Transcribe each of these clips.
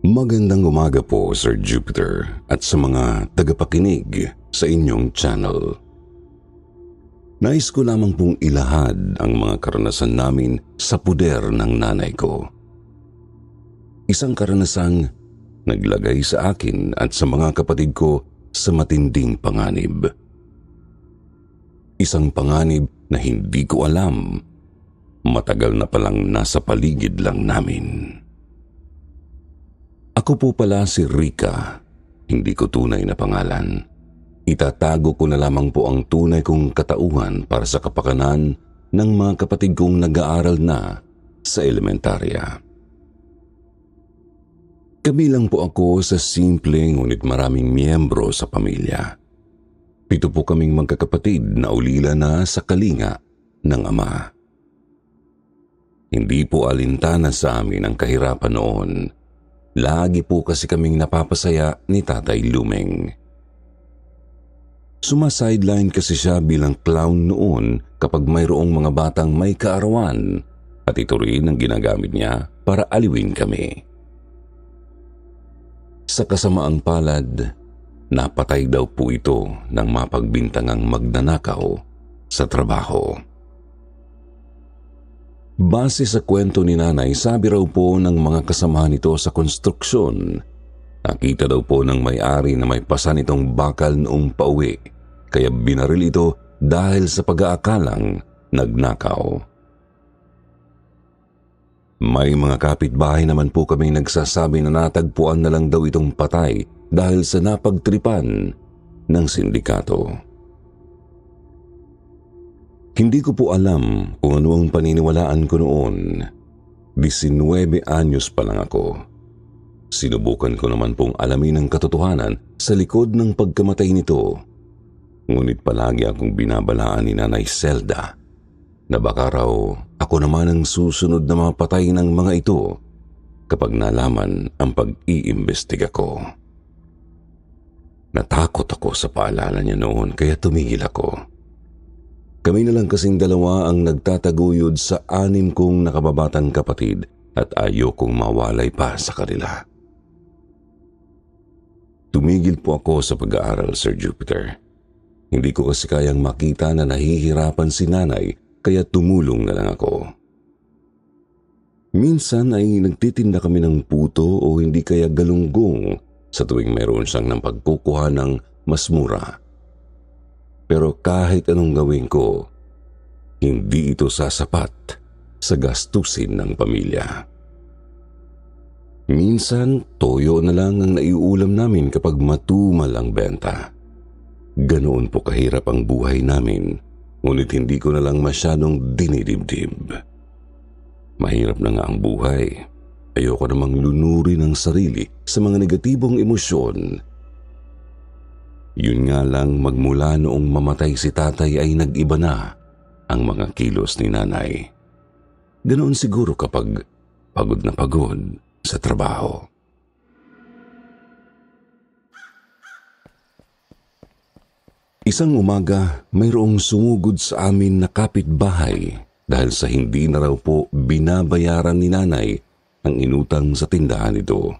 Magandang umaga po, Sir Jupiter, at sa mga tagapakinig sa inyong channel. Nais ko lamang pong ilahad ang mga karanasan namin sa puder ng nanay ko. Isang karanasang naglagay sa akin at sa mga kapatid ko sa matinding panganib. Isang panganib na hindi ko alam, matagal na palang nasa paligid lang namin. Ako po pala si Rica, hindi ko tunay na pangalan. Itatago ko na lamang po ang tunay kong katauhan para sa kapakanan ng mga kapatid kong nag-aaral na sa elementarya. Kabilang po ako sa simple ngunit maraming miyembro sa pamilya. 7 po kaming magkakapatid na ulila na sa kalinga ng ama. Hindi po alintana sa amin ang kahirapan noon. Lagi po kasi kaming napapasaya ni Tatay Lumeng. Sumasideline kasi siya bilang clown noon kapag mayroong mga batang may kaarawan at ito rin ang ginagamit niya para aliwin kami. Sa kasamaang palad, napatay daw po ito ng mapagbintangang magnanakaw sa trabaho. Base sa kwento ni nanay, sabi raw po ng mga kasamahan nito sa konstruksyon, nakita daw po ng may-ari na may pasan itong bakal noong pauwi, kaya binaril ito dahil sa pag-aakalang nagnakaw. May mga kapitbahay naman po kaming nagsasabi na natagpuan na lang daw itong patay dahil sa napagtripan ng sindikato. Hindi ko po alam kung ano ang paniniwalaan ko noon. 19 anyos pa lang ako. Sinubukan ko naman pong alamin ang katotohanan sa likod ng pagkamatay nito. Ngunit palagi akong binabalaan ni Nanay Zelda na baka raw ako naman ang susunod na mapatay ng mga ito kapag nalaman ang pag-iimbestiga ko. Natakot ako sa paalala niya noon kaya tumigil ako. Kami na lang kasing dalawa ang nagtataguyod sa 6 kong nakababatang kapatid at ayokong mawalay pa sa kanila. Tumigil po ako sa pag-aaral, Sir Jupiter. Hindi ko kasi kayang makita na nahihirapan si nanay kaya tumulong na lang ako. Minsan ay nagtitinda kami ng puto o hindi kaya galunggong sa tuwing mayroon siyang ng pagkukuha ng mas mura. Pero kahit anong gawin ko, hindi ito sasapat sa gastusin ng pamilya. Minsan, toyo na lang ang naiulam namin kapag matumal ang benta. Ganoon po kahirap ang buhay namin, ngunit hindi ko na lang masyadong dinidibdib. Mahirap na nga ang buhay. Ayoko namang lunurin ang sarili sa mga negatibong emosyon. Yun nga lang, magmula noong mamatay si tatay ay nag-iba na ang mga kilos ni nanay. Ganoon siguro kapag pagod na pagod sa trabaho. Isang umaga, mayroong sumugod sa amin na kapitbahay dahil sa hindi na raw po binabayaran ni nanay ang inutang sa tindahan nito.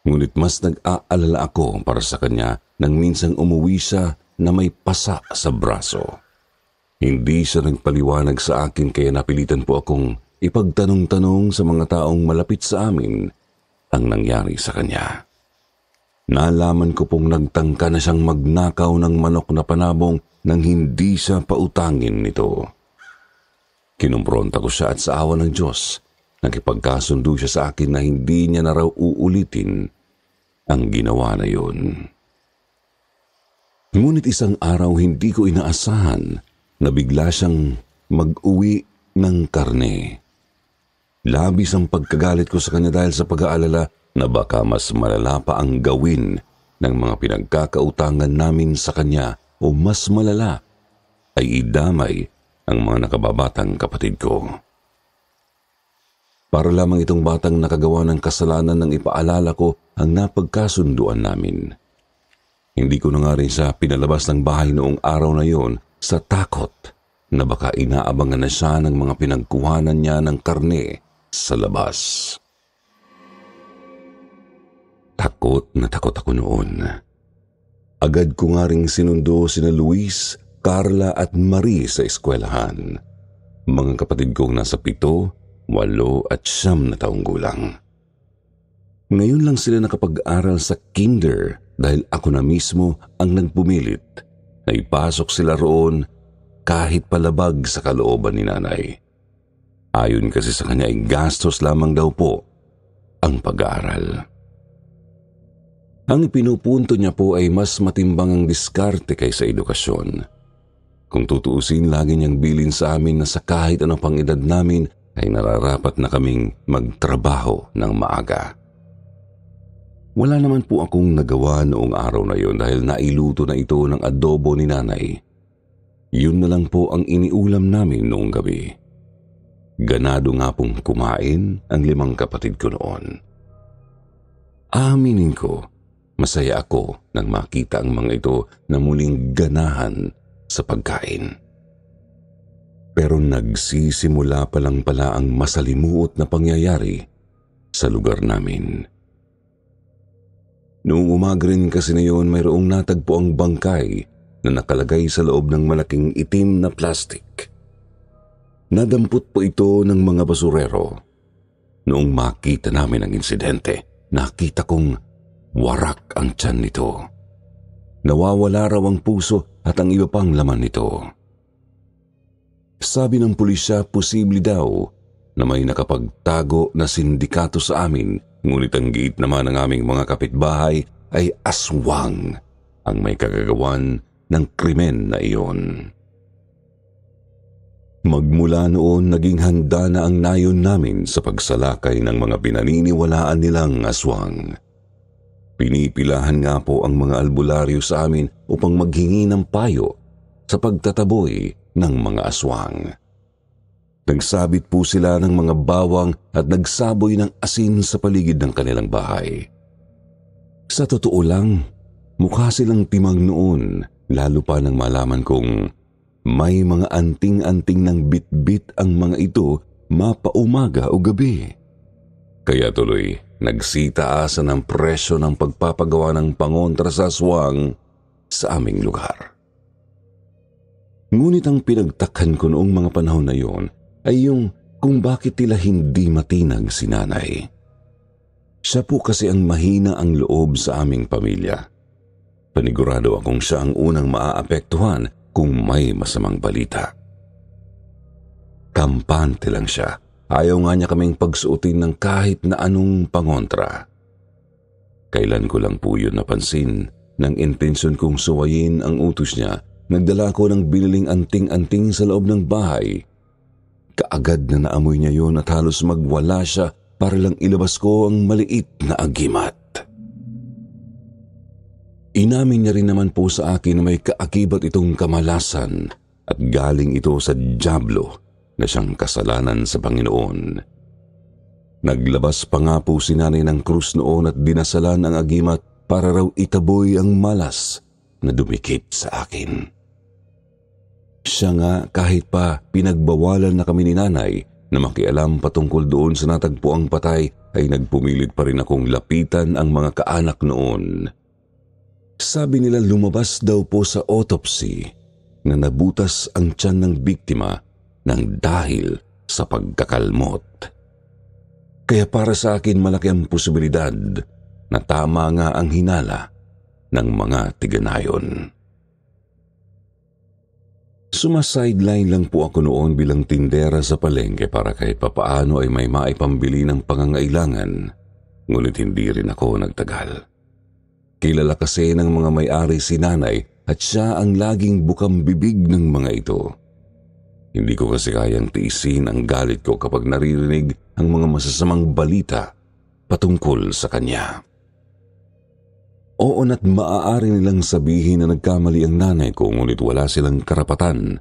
Ngunit mas nag-aalala ako para sa kanya nang minsang umuwi siya na may pasa sa braso. Hindi siya nagpaliwanag sa akin kaya napilitan po akong ipagtanong-tanong sa mga taong malapit sa amin ang nangyari sa kanya. Nalaman ko pong nagtangka na siyang magnakaw ng manok na panabong nang hindi siya pautangin nito. Kinumpronta ko siya at sa awa ng Diyos, nakipagkasundo siya sa akin na hindi niya na raw uulitin ang ginawa na yun. Ngunit isang araw hindi ko inaasahan na bigla siyang mag-uwi ng karne. Labis ang pagkagalit ko sa kanya dahil sa pag-aalala na baka mas malala pa ang gawin ng mga pinagkakautangan namin sa kanya o mas malala ay idamay ang mga nakababatang kapatid ko. Para lamang itong batang nakagawa ng kasalanan nang ipaalala ko ang napagkasunduan namin. Hindi ko na nga rin siya pinalabas ng bahay noong araw na yon sa takot na baka inaabangan na siya ng mga pinagkuhanan niya ng karne sa labas. Takot na takot ako noon. Agad ko nga ring sinundo sina Luis, Carla at Marie sa eskwelahan. Mga kapatid kong nasa 7, 8 at 9 na taong gulang. Ngayon lang sila nakapag-aral sa kinder dahil ako na mismo ang nagpumilit na ipasok sila roon kahit palabag sa kalooban ni nanay. Ayon kasi sa kanya ay gastos lamang daw po ang pag-aaral. Ang pinupunto niya po ay mas matimbang ang diskarte kaysa edukasyon. Kung tutuusin, lagi niyang bilin sa amin na sa kahit ano pang edad namin ay nararapat na kaming magtrabaho ng maaga. Wala naman po akong nagawa noong araw na yon dahil nailuto na ito ng adobo ni nanay. Yun na lang po ang iniulam namin noong gabi. Ganado nga pong kumain ang 5 kapatid ko noon. Aminin ko, masaya ako nang makita ang mga ito na muling ganahan sa pagkain. Pero nagsisimula pa lang pala ang masalimuot na pangyayari sa lugar namin. Noong umaga rin kasi na yun, mayroong natagpo ang bangkay na nakalagay sa loob ng malaking itim na plastik. Nadampot po ito ng mga basurero. Noong makita namin ang insidente, nakita kong warak ang tiyan nito. Nawawala raw ang puso at ang iba pang laman nito. Sabi ng pulisya, posible daw na may nakapagtago na sindikato sa amin, ngunit ang giit naman ng aming mga kapitbahay ay aswang ang may kagagawan ng krimen na iyon. Magmula noon, naging handa na ang nayon namin sa pagsalakay ng mga pinaniniwalaan nilang aswang. Pinipilahan nga po ang mga albularyo sa amin upang maghingi ng payo sa pagtataboy ng mga aswang. Nagsabit po sila ng mga bawang at nagsaboy ng asin sa paligid ng kanilang bahay. Sa totoo lang, mukha silang timang noon, lalo pa nang malaman kong may mga anting-anting ng bitbit ang mga ito mapaumaga o gabi. Kaya tuloy, nagsitaasan ang presyo ng pagpapagawa ng pangontra sa aswang sa aming lugar. Ngunit ang pinagtakhan ko noong mga panahon na yon ay yung kung bakit tila hindi matinag si nanay. Siya po kasi ang mahina ang loob sa aming pamilya. Panigurado akong siya ang unang maaapektuhan kung may masamang balita. Kampante lang siya. Ayaw nga niya kaming pagsuotin ng kahit na anong pangontra. Kailan ko lang po yun napansin nang intensyon kong suwayin ang utos niya. Nagdala ko ng biniling anting-anting sa loob ng bahay. Kaagad na naamoy niya yun at halos magwala siya para lang ilabas ko ang maliit na agimat. Inamin niya rin naman po sa akin na may kaakibat itong kamalasan at galing ito sa dyablo na siyang kasalanan sa Panginoon. Naglabas pa nga po si nanay ng krus noon at dinasalan ang agimat para raw itaboy ang malas na dumikit sa akin. Siya nga, kahit pa pinagbawalan na kami ni nanay na makialam patungkol doon sa natagpuang patay, ay nagpumilit pa rin akong lapitan ang mga kaanak noon. Sabi nila lumabas daw po sa autopsy na nabutas ang tiyan ng biktima ng dahil sa pagkakalmot. Kaya para sa akin malaki ang posibilidad na tama nga ang hinala ng mga tiganayon. Sumasideline lang po ako noon bilang tindera sa palengke para kahit papaano ay may maipambili ng pangangailangan, ngunit hindi rin ako nagtagal. Kilala kasi ng mga may-ari si nanay at siya ang laging bukang bibig ng mga ito. Hindi ko kasi kayang tiisin ang galit ko kapag naririnig ang mga masasamang balita patungkol sa kanya. Oo, na't maaari nilang sabihin na nagkamali ang nanay ko, ngunit wala silang karapatan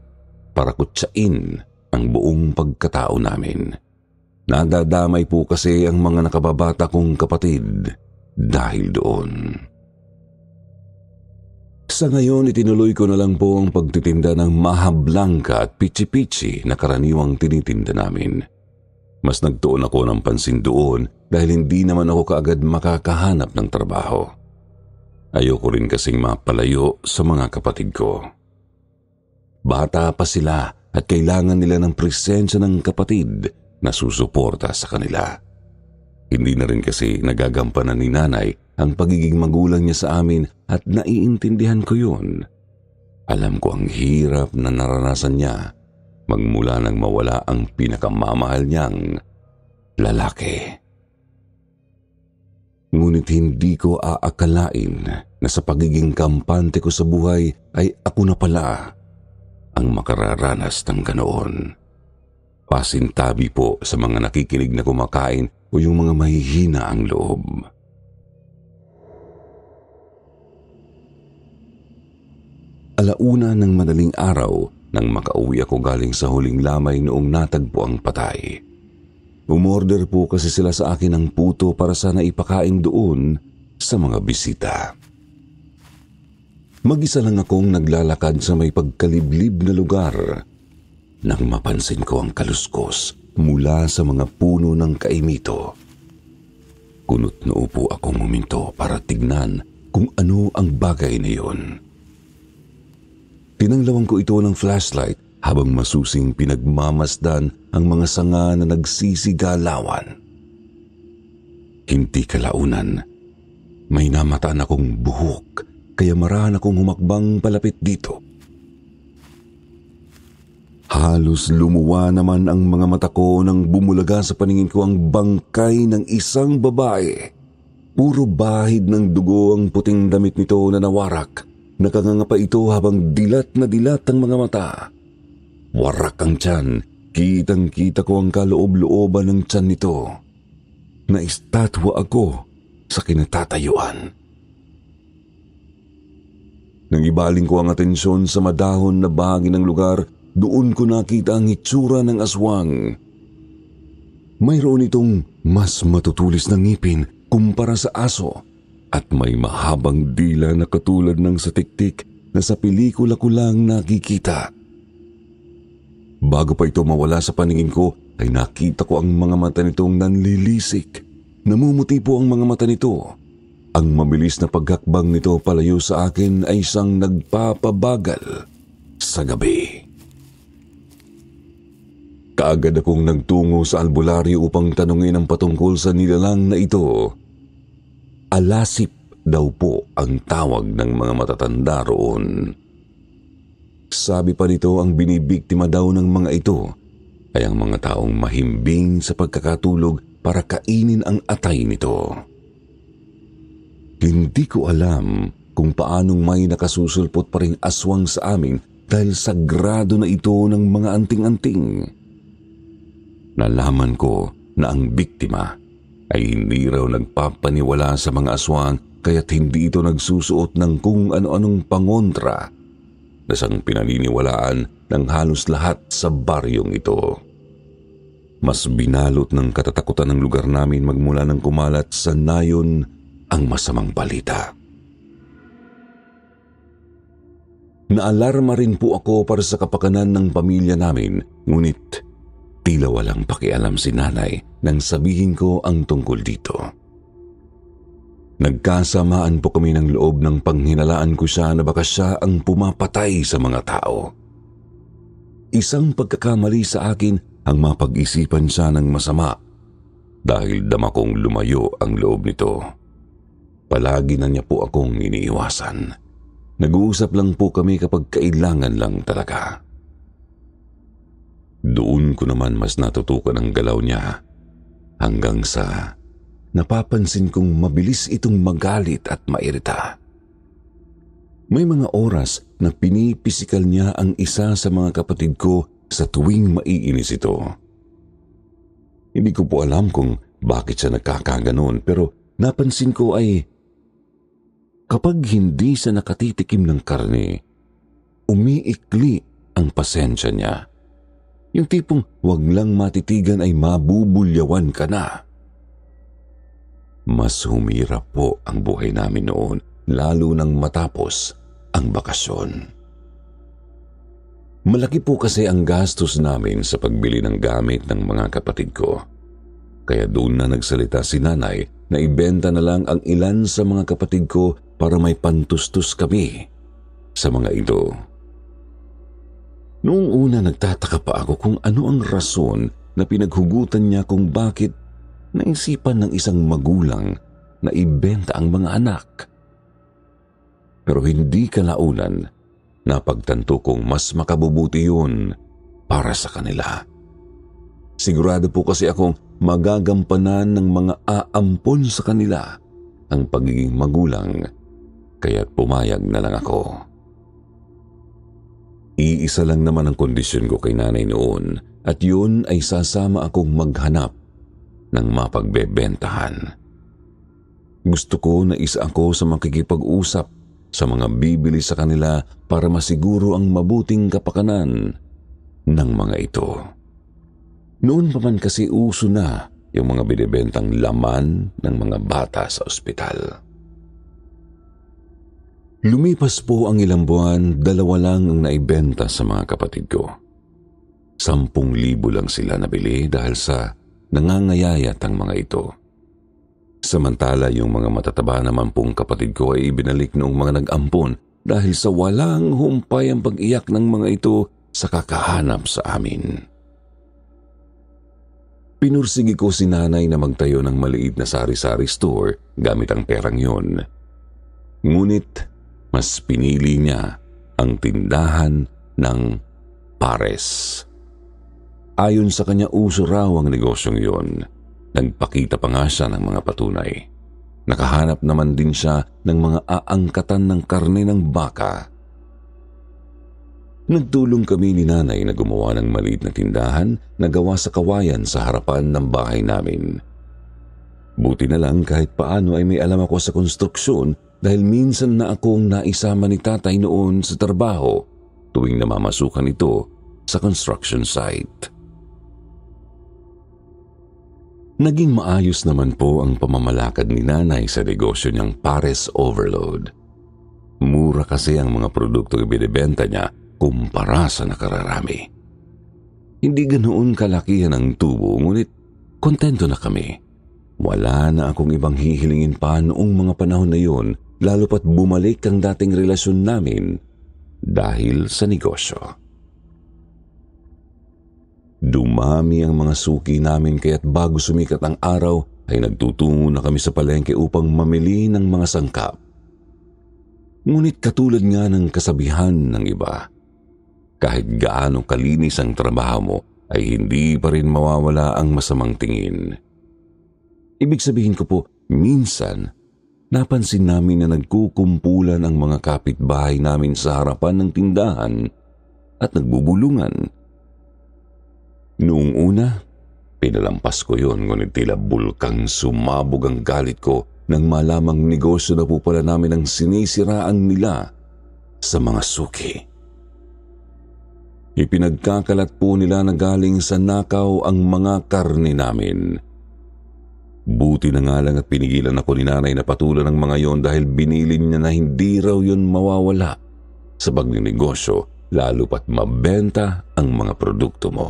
para kutsain ang buong pagkatao namin. Nadadamay po kasi ang mga nakababata kong kapatid dahil doon. Sa ngayon, itinuloy ko na lang po ang pagtitinda ng mahablangka at pichi-pichi na karaniwang tinitinda namin. Mas nagtuon ako ng pansin doon dahil hindi naman ako kaagad makakahanap ng trabaho. Ayoko rin kasing mapalayo sa mga kapatid ko. Bata pa sila at kailangan nila ng presensya ng kapatid na susuporta sa kanila. Hindi na rin kasi nagagampanan ni nanay ang pagiging magulang niya sa amin at naiintindihan ko yun. Alam ko ang hirap na naranasan niya magmula nang mawala ang pinakamamahal niyang lalaki. Ngunit hindi ko aakalain na sa pagiging kampante ko sa buhay ay ako na pala ang makararanas ng ganoon. Pasintabi po sa mga nakikinig na kumakain o yung mga mahihina ang loob. Alauna ng madaling araw nang makauwi ako galing sa huling lamay noong natagpo ang patay. Umorder po kasi sila sa akin ng puto para sana ipakain doon sa mga bisita. Mag-isa lang akong naglalakad sa may pagkaliblib na lugar nang mapansin ko ang kaluskos mula sa mga puno ng kaimito. Kunot noo po akong huminto para tignan kung ano ang bagay na yun. Tinanglawan ko ito ng flashlight habang masusing pinagmamasdan ang mga sanga na nagsisigalawan. Hindi kalaunan, may namataan akong buhok kaya marahan akong humakbang palapit dito. Halos lumuwa naman ang mga mata ko nang bumulaga sa paningin ko ang bangkay ng isang babae. Puro bahid ng dugo ang puting damit nito na nawarak. Nakanganga ito habang dilat na dilat ang mga mata. Warak ang tiyan, kitang-kita ko ang kaloob-looban ng tiyan nito. Naistatwa ako sa kinatatayuan. Nang ibaling ko ang atensyon sa madahon na bahagi ng lugar, doon ko nakita ang itsura ng aswang. Mayroon itong mas matutulis na ngipin kumpara sa aso at may mahabang dila na katulad ng sa tiktik na sa pelikula ko lang nakikita. Bago pa ito mawala sa paningin ko, ay nakita ko ang mga mata nitong nanlilisik. Namumuti po ang mga mata nito. Ang mabilis na paghakbang nito palayo sa akin ay isang nagpapabagal sa gabi. Kaagad akong nagtungo sa albularyo upang tanungin ang patungkol sa nilalang na ito. Alasip daw po ang tawag ng mga matatanda roon. Sabi pa nito ang binibiktima daw ng mga ito ay ang mga taong mahimbing sa pagkakatulog para kainin ang atay nito. Hindi ko alam kung paanong may nakasusulpot pa ring aswang sa amin dahil sagrado na ito ng mga anting-anting. Nalaman ko na ang biktima ay hindi raw nagpapaniwala sa mga aswang kaya't hindi ito nagsusuot ng kung ano-anong pangontra na siyang pinaniniwalaan ng halos lahat sa baryong ito. Mas binalot ng katatakutan ng lugar namin magmula ng kumalat sa nayon ang masamang balita. Naalarma rin po ako para sa kapakanan ng pamilya namin, ngunit tila walang pakialam si nanay nang sabihin ko ang tungkol dito. Nagkasamaan po kami ng loob ng panghinalaan ko siya na baka siya ang pumapatay sa mga tao. Isang pagkakamali sa akin ang mapag-isipan siya ng masama dahil dama kong lumayo ang loob nito. Palagi na niya po akong iniiwasan. Nag-uusap lang po kami kapag kailangan lang talaga. Doon ko naman mas natutukan ang galaw niya hanggang sa napapansin kong mabilis itong magalit at mairita. May mga oras na pinipisikal niya ang isa sa mga kapatid ko sa tuwing maiinis ito. Hindi ko po alam kung bakit siya nagkakaganon pero napansin ko ay kapag hindi siya nakatitikim ng karne, umiikli ang pasensya niya. Yung tipong wag lang matitigan ay mabubulyawan ka na. Mas humirap po ang buhay namin noon, lalo nang matapos ang bakasyon. Malaki po kasi ang gastos namin sa pagbili ng gamit ng mga kapatid ko. Kaya doon na nagsalita si nanay na ibenta na lang ang ilan sa mga kapatid ko para may pantustos kami sa mga ito. Noong una nagtataka pa ako kung ano ang rason na pinaghugutan niya kung bakit naisipan ng isang magulang na ibenta ang mga anak. Pero hindi kalaunan, napagtanto kong mas makabubuti yun para sa kanila. Sigurado po kasi akong magagampanan ng mga aampon sa kanila ang pagiging magulang, kaya't pumayag na lang ako. Iisa lang naman ang kondisyon ko kay nanay noon at yun ay sasama akong maghanap ng mapagbebentahan. Gusto ko na isa ako sa makikipag-usap sa mga bibili sa kanila para masiguro ang mabuting kapakanan ng mga ito. Noon pa man kasi uso na yung mga binibentang laman ng mga bata sa ospital. Lumipas po ang ilang buwan, 2 lang ang naibenta sa mga kapatid ko. 10,000 lang sila nabili dahil sa nangangayayat ang mga ito. Samantala yung mga matataba naman pong kapatid ko ay ibinalik noong mga nag-ampon dahil sa walang humpay ang pag-iyak ng mga ito sa kakahanap sa amin. Pinursigi ko si nanay na magtayo ng maliit na sari-sari store gamit ang perang yun. Ngunit mas pinili niya ang tindahan ng pares. Ayon sa kanya, uso raw ang negosyong yun. Nagpakita pa nga siya ng mga patunay. Nakahanap naman din siya ng mga aangkatan ng karne ng baka. Nagtulong kami ni nanay na gumawa ng maliit na tindahan na gawa sa kawayan sa harapan ng bahay namin. Buti na lang kahit paano ay may alam ako sa konstruksyon dahil minsan na akong naisama ni tatay noon sa trabaho tuwing namamasukan ito sa construction site. Naging maayos naman po ang pamamalakad ni nanay sa negosyo niyang pares overload. Mura kasi ang mga produktong ibinibenta niya kumpara sa nakararami. Hindi ganoon kalakihan ang tubo, ngunit kontento na kami. Wala na akong ibang hihilingin pa noong mga panahon na yun, lalo pat bumalik ang dating relasyon namin dahil sa negosyo. Dumami ang mga suki namin kaya't bago sumikat ang araw ay nagtutungo na kami sa palengke upang mamili ng mga sangkap. Ngunit katulad nga ng kasabihan ng iba, kahit gaano kalinis ang trabaho mo ay hindi pa rin mawawala ang masamang tingin. Ibig sabihin ko po, minsan napansin namin na nagkukumpulan ang mga kapitbahay namin sa harapan ng tindahan at nagbubulungan. Noong una, pinalampas ko yun, ngunit tila bulkang sumabog ang galit ko nang malamang negosyo na po pala namin ang sinisiraan nila sa mga suki. Ipinagkakalat po nila na galing sa nakaw ang mga karne namin. Buti na nga lang at pinigilan ako ni nanay na patulan ng mga yon dahil binili niya na hindi raw yun mawawala sa pagnenegosyo, lalo pat mabenta ang mga produkto mo.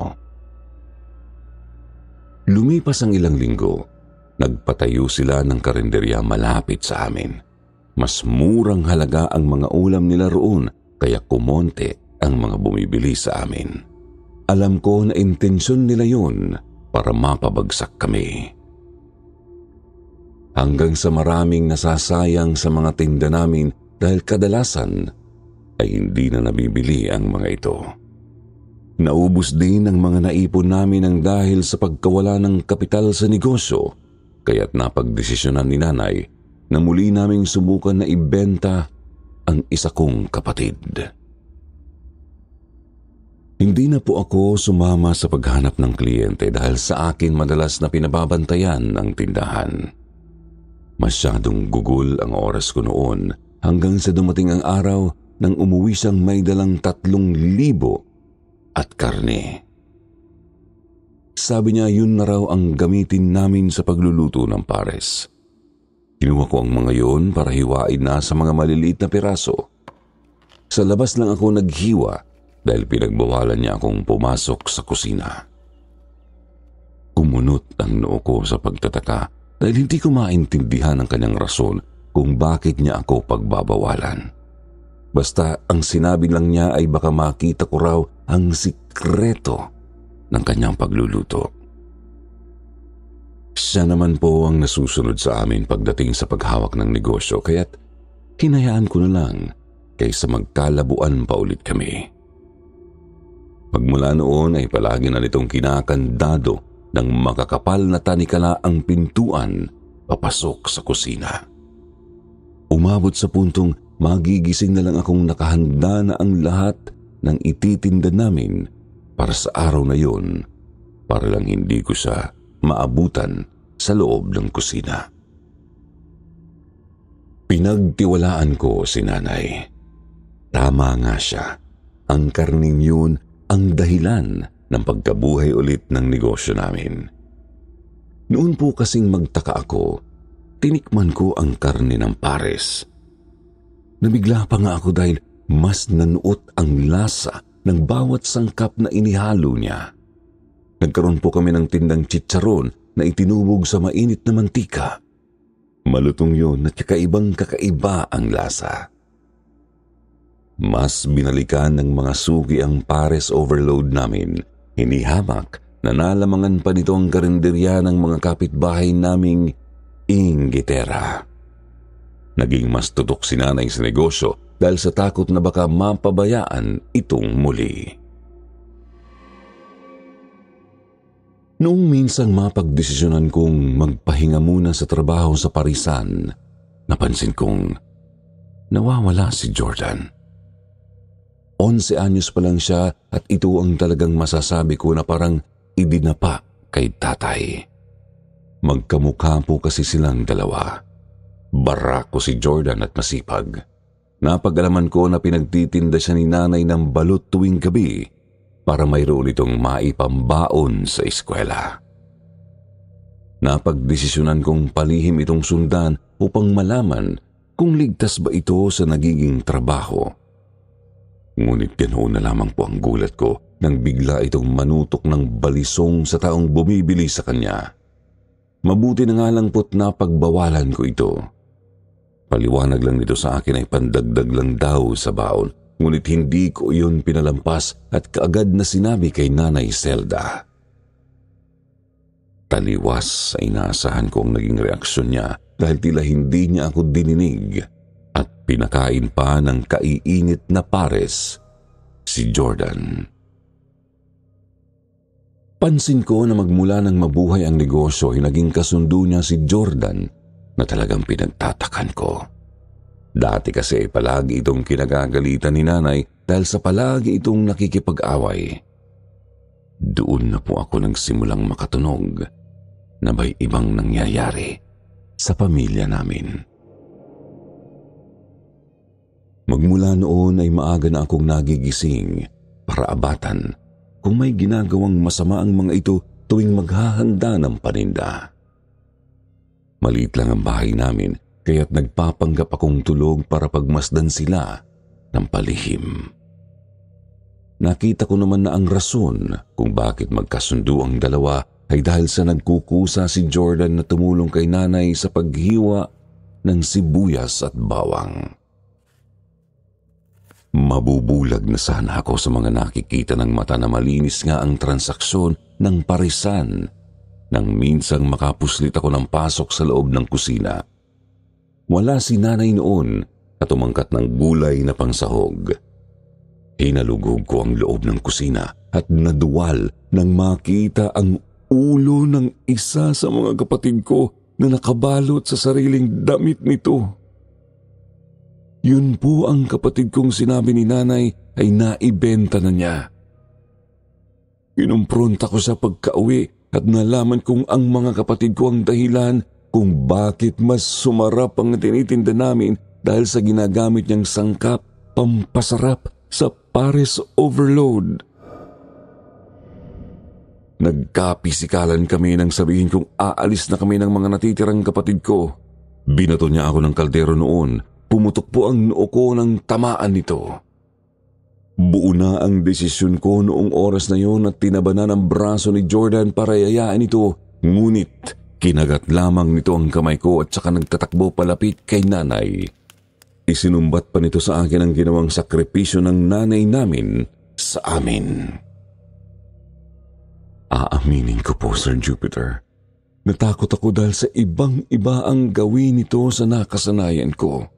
Lumipas ang ilang linggo, nagpatayo sila ng karinderya malapit sa amin. Mas murang halaga ang mga ulam nila roon, kaya kumonte ang mga bumibili sa amin. Alam ko na intensyon nila yun para mapabagsak kami. Hanggang sa maraming nasasayang sa mga tinda namin dahil kadalasan ay hindi na nabibili ang mga ito. Naubos din ang mga naipon namin ng dahil sa pagkawala ng kapital sa negosyo, kaya't napagdesisyonan ni nanay na muli naming subukan na ibenta ang isa kong kapatid. Hindi na po ako sumama sa paghanap ng kliyente dahil sa akin madalas na pinababantayan ang tindahan. Masyadong gugol ang oras ko noon hanggang sa dumating ang araw nang umuwi siyang may dalang 3,000 at karne. Sabi niya yun na raw ang gamitin namin sa pagluluto ng pares. Kinuha ko ang mga yon para hiwain na sa mga maliliit na piraso. Sa labas lang ako naghiwa dahil pinagbawalan niya akong pumasok sa kusina. Kumunot ang noo ko sa pagtataka dahil hindi ko maintindihan ang kanyang rason kung bakit niya ako pagbabawalan. Basta ang sinabi lang niya ay baka makita ko raw ang sikreto ng kanyang pagluluto. Siya naman po ang nasusunod sa amin pagdating sa paghawak ng negosyo kaya't hinayaan ko na lang kaysa magkalabuan pa ulit kami. Magmula noon ay palagi na nitong kinakandado ng makakapal na tanikala ang pintuan papasok sa kusina. Umabot sa puntong magigising na lang akong nakahanda na ang lahat ng ititinda namin para sa araw na yon para lang hindi ko siya maabutan sa loob ng kusina. Pinagtiwalaan ko si nanay. Tama nga siya. Ang karning yun ang dahilan ng pagkabuhay ulit ng negosyo namin. Noon po kasing magtaka ako, tinikman ko ang karne ng pares. Nabigla pa nga ako dahil mas nanuot ang lasa ng bawat sangkap na inihalo niya. Nagkaroon po kami ng tindang chicharon na itinubog sa mainit na mantika. Malutong yun at kakaiba ang lasa. Mas binalikan ng mga suki ang pares overload namin. Hinihamak na nalamangan pa nito ang karinderya ng mga kapitbahay naming inggitera. Naging mas tutok si nanay sa negosyo dahil sa takot na baka mapabayaan itong muli. Noong minsang mapagdesisyonan kong magpahinga muna sa trabaho sa parisan, napansin kong nawawala si Jordan. 11 anyos pa lang siya at ito ang talagang masasabi ko na parang idinapa kay tatay. Magkamukha po kasi silang dalawa. Barako si Jordan at masipag. Napag-alaman ko na pinagtitinda siya ni nanay ng balut tuwing gabi para mayroon itong maipambaon sa eskwela. Napagdesisyonan kong palihim itong sundan upang malaman kung ligtas ba ito sa nagiging trabaho. Ngunit ganoon na lamang po ang gulat ko nang bigla itong manutok ng balisong sa taong bumibili sa kanya. Mabuti na nga lang po't napagbawalan ko ito. Paliwanag lang nito sa akin ay pandagdag lang daw sa baon, ngunit hindi ko iyon pinalampas at kaagad na sinabi kay Nanay Zelda. Taliwas sa inaasahan ko ang naging reaksyon niya dahil tila hindi niya ako dininig at pinakain pa ng kaiinit na pares si Jordan. Pansin ko na magmula nang mabuhay ang negosyo ay naging kasundo niya si Jordan na talagang pinagtatakan ko. Dati kasi palagi itong kinagagalitan ni nanay dahil sa palagi itong nakikipag-away. Doon na po ako nagsimulang makatunog na may ibang nangyayari sa pamilya namin. Magmula noon ay maaga na akong nagigising para abatan kung may ginagawang masama ang mga ito tuwing maghahanda ng paninda. Maliit lang ang bahay namin kaya't nagpapanggap akong tulog para pagmasdan sila ng palihim. Nakita ko naman na ang rason kung bakit magkasundo ang dalawa ay dahil sa nagkukusa si Jordan na tumulong kay nanay sa paghiwa ng sibuyas at bawang. Mabubulag na sana ako sa mga nakikita ng mata na malinis nga ang transaksyon ng parisan nang minsang makapuslit ako ng pasok sa loob ng kusina. Wala si nanay noon at umangkat ng gulay na pangsahog. Hinalugog ko ang loob ng kusina at naduwal nang makita ang ulo ng isa sa mga kapatid ko na nakabalot sa sariling damit nito. Yun po ang kapatid kong sinabi ni nanay ay naibenta na niya. Kinumpronta ko sa pagka-uwi at nalaman kong ang mga kapatid ko ang dahilan kung bakit mas sumarap ang tinitinda namin dahil sa ginagamit niyang sangkap pampasarap sa pares overload. Nagkapisikalan kami nang sabihin kong aalis na kami ng mga natitirang kapatid ko. Binato niya ako ng kaldero noon. Pumutok po ang noo ko ng tamaan nito. Buo na ang desisyon ko noong oras na yon at tinabanan ang braso ni Jordan para yayain ito Ngunit kinagat lamang nito ang kamay ko at saka nagtatakbo palapit kay nanay. Isinumbat pa nito sa akin ang ginawang sakripisyo ng nanay namin sa amin. Aaminin ko po, Sir Jupiter, natakot ako dahil sa ibang-iba ang gawin nito sa nakasanayan ko.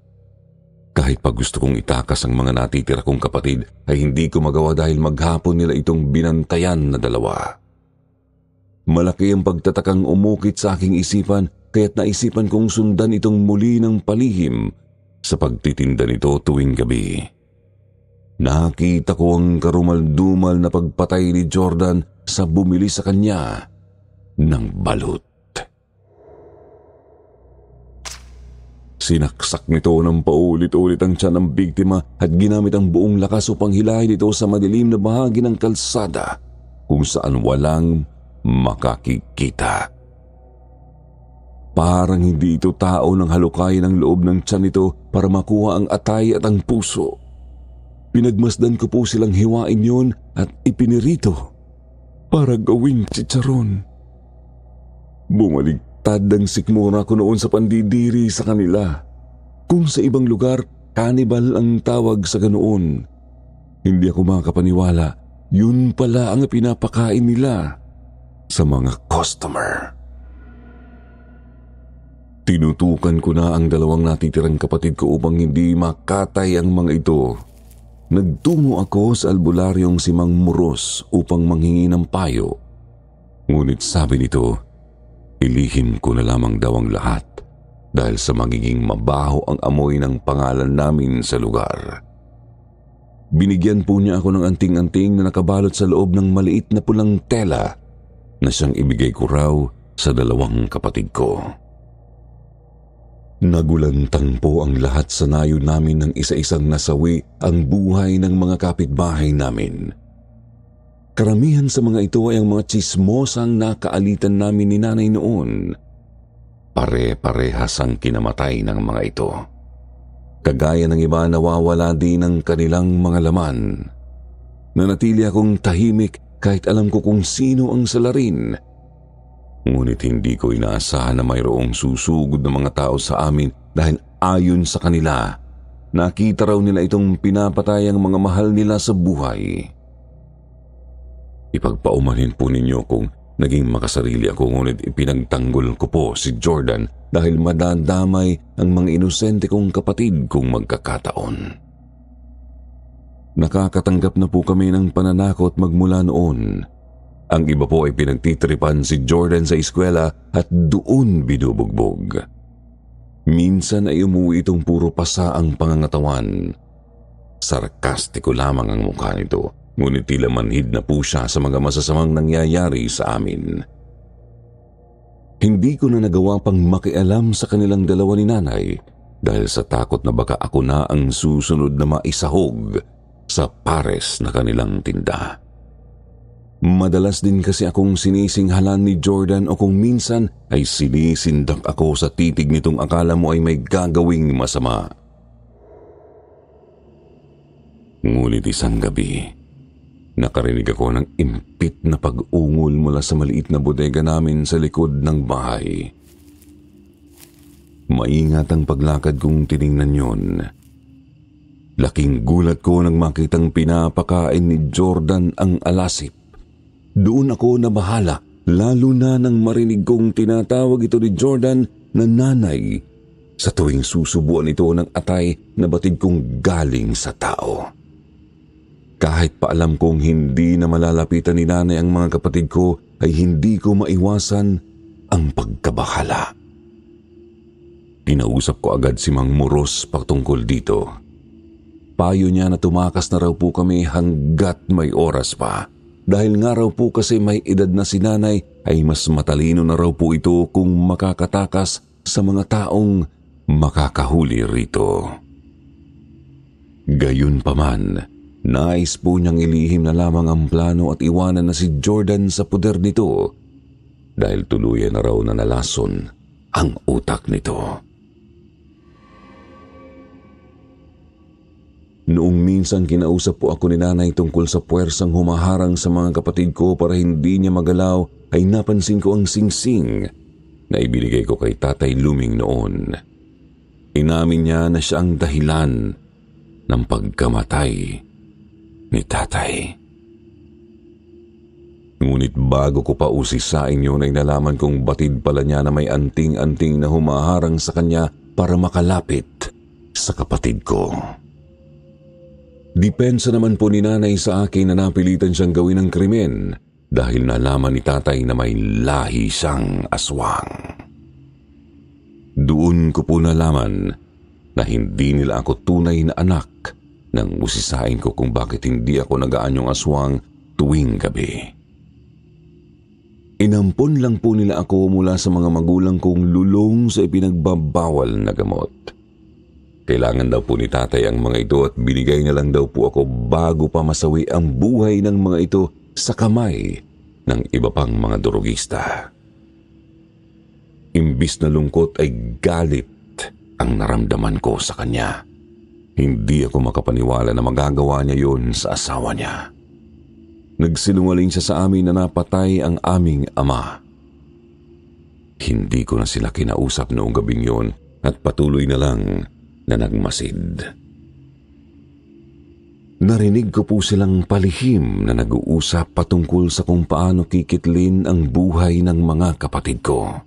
Kahit pa gusto kong itakas ang mga natitira kong kapatid, ay hindi ko magawa dahil maghapon nila itong binantayan na dalawa. Malaki ang pagtatakang umukit sa aking isipan, kaya't naisipan kong sundan itong muli ng palihim sa pagtitinda nito tuwing gabi. Nakita ko ang karumal-dumal na pagpatay ni Jordan sa bumili sa kanya ng balut. Sinaksak nito ng paulit-ulit ang tiyan ng biktima at ginamit ang buong lakas upang hilahin ito sa madilim na bahagi ng kalsada kung saan walang makakikita. Parang hindi ito tao nang halukayin ang loob ng tiyan nito para makuha ang atay at ang puso. Pinagmasdan ko po silang hiwain yun at ipinirito para gawing chicharon. Bumaligtad ang sikmura ko noon sa pandidiri sa kanila. Kung sa ibang lugar, cannibal ang tawag sa ganoon. Hindi ako makapaniwala, yun pala ang pinapakain nila sa mga customer. Tinutukan ko na ang dalawang natitirang kapatid ko upang hindi makatay ang mga ito. Nagtungo ako sa albularyong si Mang Muros upang manghingi ng payo. Ngunit sabi nito, ilihim ko na lamang daw ang lahat dahil sa magiging mabaho ang amoy ng pangalan namin sa lugar. Binigyan po niya ako ng anting-anting na nakabalot sa loob ng maliit na pulang tela na siyang ibigay ko raw sa dalawang kapatid ko. Nagulantang po ang lahat sa nayo namin ng isa-isang nasawi ang buhay ng mga kapitbahay namin. Karamihan sa mga ito ay ang mga tsismosang nakaalitan namin ni nanay noon. Pare-parehas ang kinamatay ng mga ito. Kagaya ng iba, nawawala din ang kanilang mga laman. Nanatili akong tahimik kahit alam ko kung sino ang salarin. Ngunit hindi ko inaasahan na mayroong susugod na mga tao sa amin dahil ayon sa kanila, nakita raw nila itong pinapatay ang mga mahal nila sa buhay. Ipagpaumanhin po ninyo kung naging makasarili ako, ngunit ipinagtanggol ko po si Jordan dahil madadamay ang mga inosente kong kapatid kung magkakataon. Nakakatanggap na po kami ng pananakot magmula noon. Ang iba po ay pinagtitripan si Jordan sa eskwela at doon binubugbog. Minsan ay umuwi itong puro pasa ang pangangatawan. Sarkastiko lamang ang mukha nito, ngunit tila manhid na po siya sa mga masasamang nangyayari sa amin. Hindi ko na nagawa pang makialam sa kanilang dalawa ni nanay dahil sa takot na baka ako na ang susunod na maisahog sa pares na kanilang tinda. Madalas din kasi akong sinisinghalan ni Jordan o kung minsan ay sinisindak ako sa titig nitong akala mo ay may gagawing masama. Ngunit isang gabi, nakarinig ako ng impit na pag-ungol mula sa maliit na bodega namin sa likod ng bahay. Maingat ang paglakad kong tiningnan yon. Laking gulat ko nang makitang pinapakain ni Jordan ang alasip. Doon ako nabahala, lalo na nang marinig kong tinatawag ito ni Jordan na nanay sa tuwing susubuan ito ng atay na batid kong galing sa tao. Kahit pa alam kong hindi na malalapitan ni nanay ang mga kapatid ko, ay hindi ko maiwasan ang pagkabahala. Kinausap ko agad si Mang Muros patungkol dito. Payo niya na tumakas na raw po kami hanggat may oras pa. Dahil nga raw po kasi may edad na si nanay, ay mas matalino na raw po ito kung makakatakas sa mga taong makakahuli rito. Gayunpaman, nais po niyang ilihim na lamang ang plano at iwanan na si Jordan sa puder nito dahil tuluyan na raw na nalason ang utak nito. Noong minsan kinausap po ako ni nanay tungkol sa puwersang humaharang sa mga kapatid ko para hindi niya magalaw ay napansin ko ang singsing na ibinigay ko kay Tatay Luming noon. Inamin niya na siya ang dahilan ng pagkamatay ni Tatay. Ngunit bago ko pa usisain yun ay nalaman kong batid pala niya na may anting-anting na humaharang sa kanya para makalapit sa kapatid ko. Depensa naman po ni Nanay sa akin na napilitan siyang gawin ng krimen dahil nalaman ni Tatay na may lahi siyang aswang. Doon ko po nalaman na hindi nila ako tunay na anak nang usisain ko kung bakit hindi ako nag-aanyong aswang tuwing gabi. Inampon lang po nila ako mula sa mga magulang kong lulong sa ipinagbabawal na gamot. Kailangan daw po ni Tatay ang mga ito at binigay na lang daw po ako bago pa masawi ang buhay ng mga ito sa kamay ng iba pang mga durugista. Imbis na lungkot ay galit ang naramdaman ko sa kanya. Hindi ako makapaniwala na magagawa niya yun sa asawa niya. Nagsinungaling siya sa amin na napatay ang aming ama. Hindi ko na sila kinausap noong gabing yun at patuloy na lang na nagmasid. Narinig ko po silang palihim na nag-uusap patungkol sa kung paano kikitlin ang buhay ng mga kapatid ko.